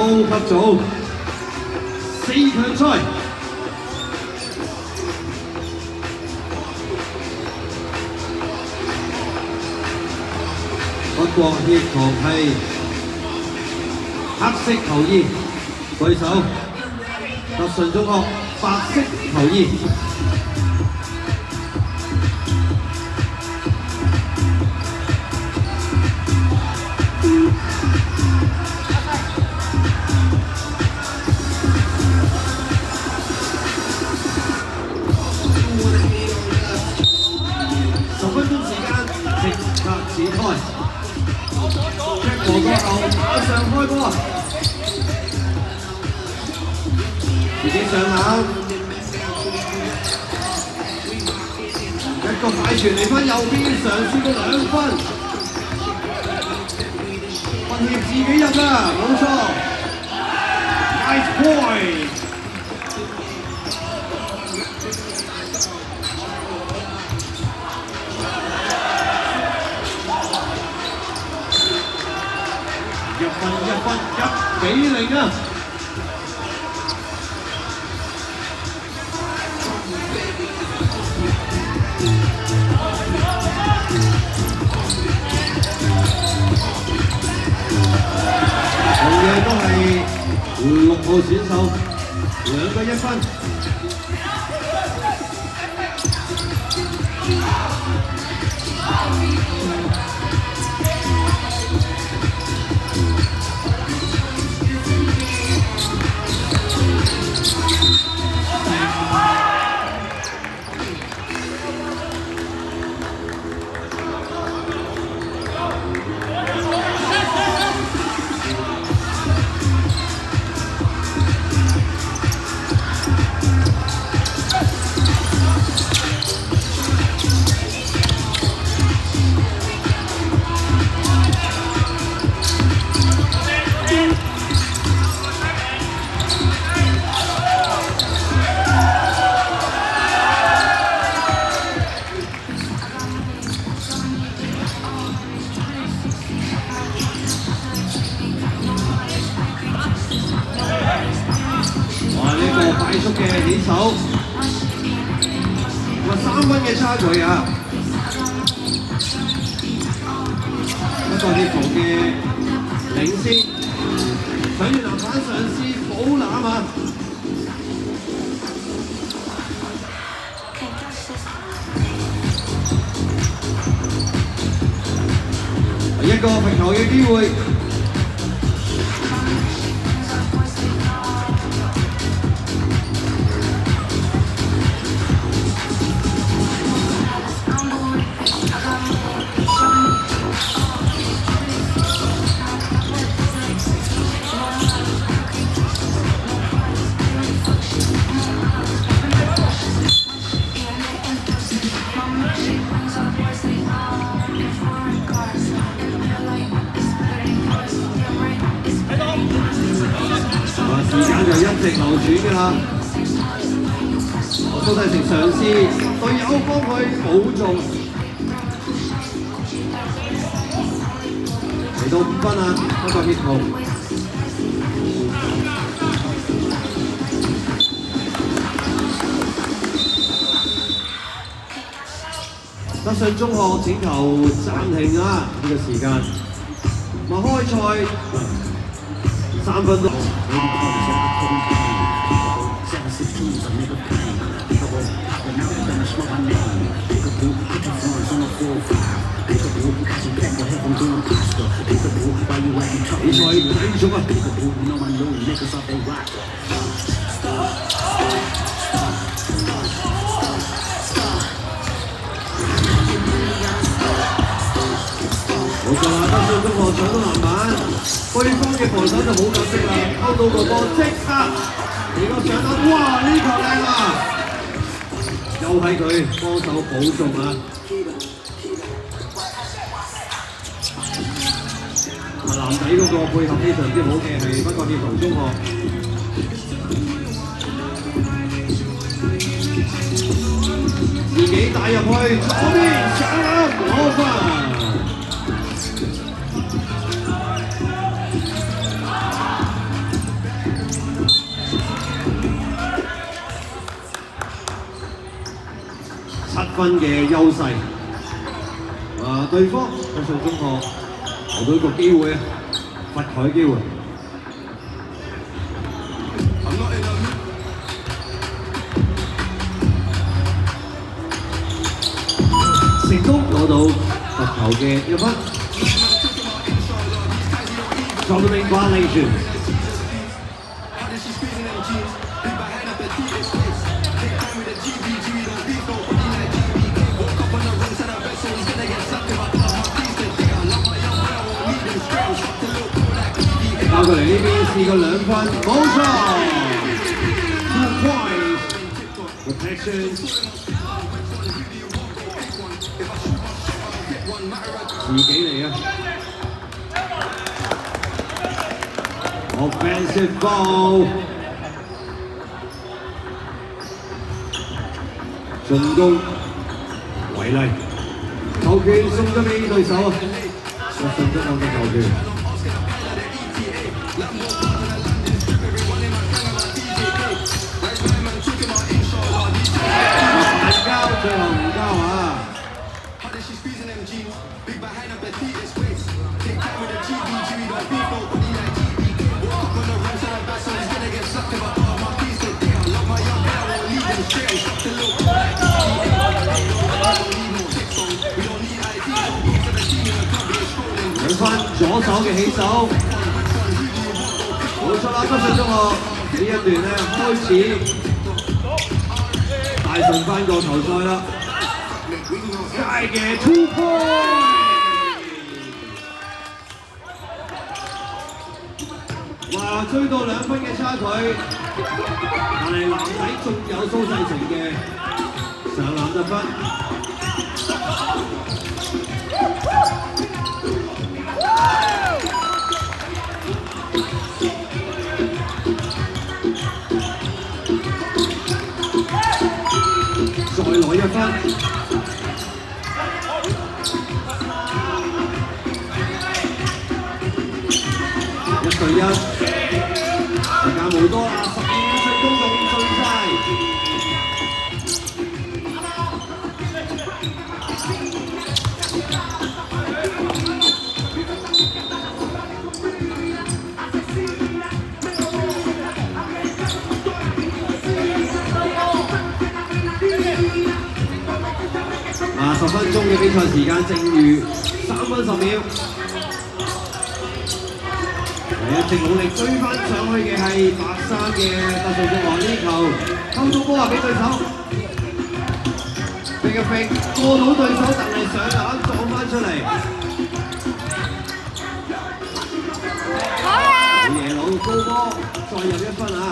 高級組4強賽，不過協同係黑色球衣，對手德順中學白色球衣。10分鐘時間即刻展開，一個過後馬上開波，自己上籃，一個快傳嚟返右邊，嘗試到2分，混協自己入啦，冇錯 ，nice point。1分1比0啊！同樣都係6號選手，2個1分。快速嘅起手，3分嘅差距啊！不過協同嘅領先，上住籃板嘗試補籃啊！一個罰球嘅機會。時間就一直流轉㗎啦。蘇世成嘗試隊友幫佢補中，嚟到5分啦，不過協同。德信中學請求暫停啊！呢個時間，開賽3分鐘。比賽繼續啊！冇錯啦，德信中學搶到籃板，對方嘅防守就好緊迫啦，溝到個波即刻嚟個上籃，哇！呢球靚啊！又係佢幫手補中啊！籃底嗰個配合非常之好嘅係北角協同中學。自己打入去，左邊上籃攞分。分嘅優勢。對方德信中學攞到一個機會啊，罰球機會。成功攞到罰球嘅一分。Congratulations！ 交過嚟呢邊試過2分，冇錯 ，2 points，protection， 自己嚟啊 ，offensive ball， 進攻違例，球權送咗俾對手啊，德信中學嘅球權。最後唔交啊！兩分左手嘅起手，冇錯啦！德信中學呢一段咧開始帶順翻個球賽啦。界嘅2 point， 哇！追到2分嘅差距，但係男仔仲有蘇世成嘅上籃得分。再攞1分。1對1，時間冇多啦，12分鐘用盡晒。10分鐘嘅比賽時間，剩餘3分10秒。一直努力追翻上去嘅係白衫嘅德信中學呢球，偷到波啊俾對手，飛一飛過到對手，但係上籃撞翻出嚟。好嘢佬高波，再入1分啊！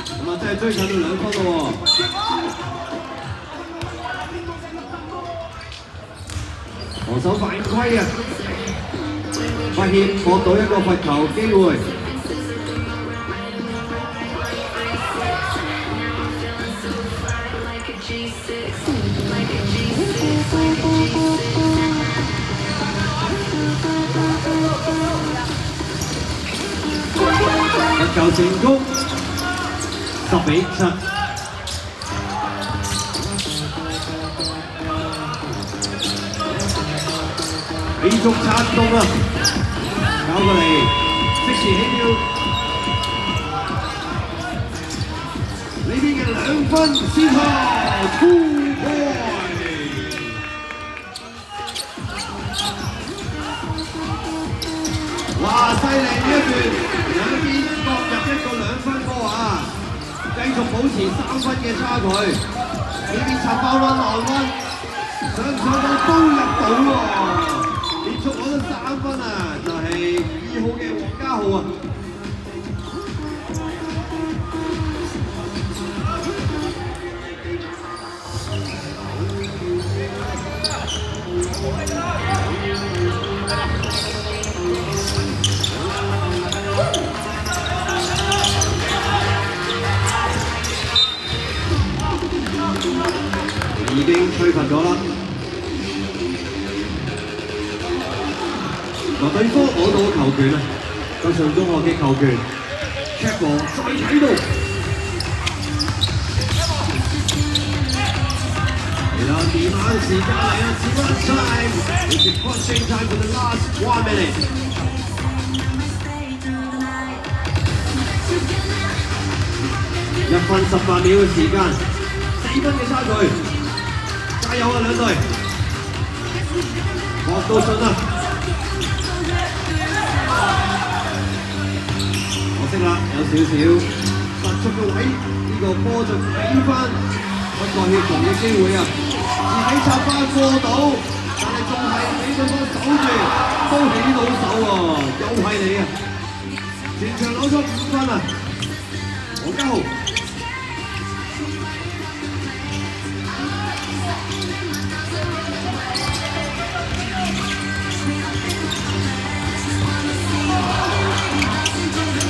咁啊真係追近到2分咯喎。防守犯規啊！發現獲到一個罰球機會。罰球成功，10比7。繼續撐動啊！交過嚟，即時起跳。呢邊嘅2分先後2 point。哇！犀利呢一段，兩邊各入一個2分波啊！繼續保持3分嘅差距。呢邊插爆撚內溫，上到都入到喎！連續攞到3分啊！就係2號嘅黃家豪啊！已經吹罰咗啦。對方攞到球權啊！德信中學嘅球權 ，check 波再睇到。嚟啦，點眼時間嚟啦 ，T1 time， it's a crunching time for the last 1 minute。1分18秒嘅時間，4分嘅差距，加油啊兩隊！搏到盡啊！可惜啦，有少少突出嘅位，呢個波就俾翻不過協同嘅機會啊！自己插翻過到，但係仲係俾對方守住，都起到手喎，又係你啊！全場攞咗5分啊！黃家豪。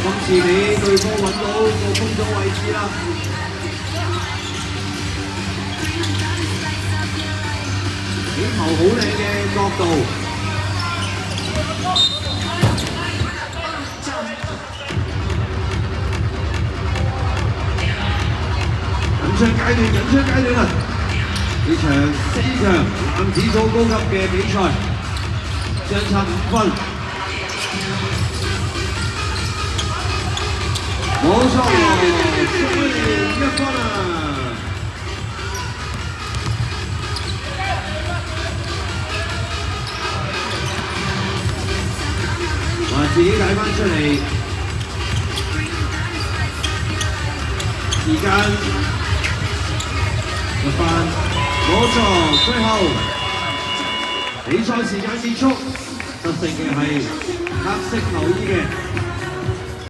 今次俾對方揾到個攻咗位置啦，起球好靚嘅角度，緊張階段啊！呢場4場男子組高級嘅比賽，相差5分。冇錯，終於1分啊！話自己帶翻出嚟，時間入翻，冇錯，最後比賽時間結束，得勝嘅係黑色球衣嘅。